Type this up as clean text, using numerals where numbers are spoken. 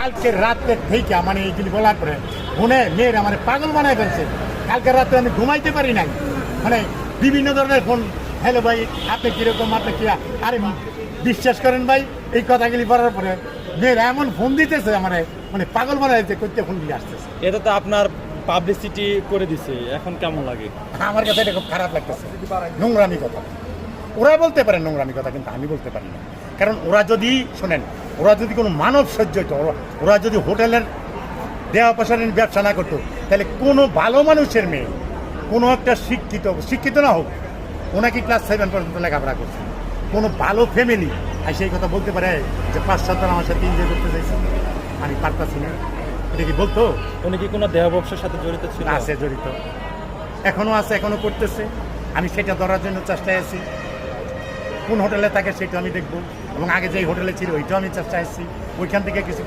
কালকে রাতে থেকে মানে এইগুলি বলার পরে ফোনে মেয়ের আমার পাগল বানায় ফেলছে। কালকে রাতে আমি ঘুমাইতে পারি নাই, মানে বিভিন্ন ধরনের ফোন, হ্যালো ভাই আপনি কীরকম, আপনি কী, আরে বিশ্বাস করেন ভাই এই কথাগুলি বলার পরে মেয়ের এমন ফোন দিতেছে আমার, মানে পাগল বানায় দিতে করতে ফোন দিয়ে আসতেছে। এটা তো আপনার পাবলিসিটি করে দিছে, এখন কেমন লাগে? আমার কাছে এটা খুব খারাপ লাগতেছে, নোংরামি কথা। ওরা বলতে পারে নোংরামি কথা, কিন্তু আমি বলতে পারি না। কারণ ওরা যদি শোনেন, ওরা যদি কোনো মানব সহ্য হতো, ওরা যদি হোটেলের দেওয়া পয়সার ব্যবসা না করতো, তাহলে কোনো ভালো মানুষের মেয়ে, কোনো একটা শিক্ষিত না হোক, ওনাকে ক্লাস 7 পর্যন্ত লেখাপড়া করছে, কোনো ভালো ফ্যামিলি আর সেই কথা বলতে পারে যে 5-7 জন আমার সাথে এনজয় করতে চাইছি, আমি পারতাছি না, এটা কি বলতো? উনি কি কোনো দেহ ব্যবসার সাথে জড়িত ছিল? আছে, জড়িত, এখনও আছে, এখনও করতেছে। আমি সেটা ধরার জন্য চেষ্টায় আছি। কোন হোটেলে থাকে সেটা আমি দেখবো, এবং আগে যেই হোটেলে ছিল ওইটাও আমি চেষ্টায় আছি, ওইখান থেকে কিছু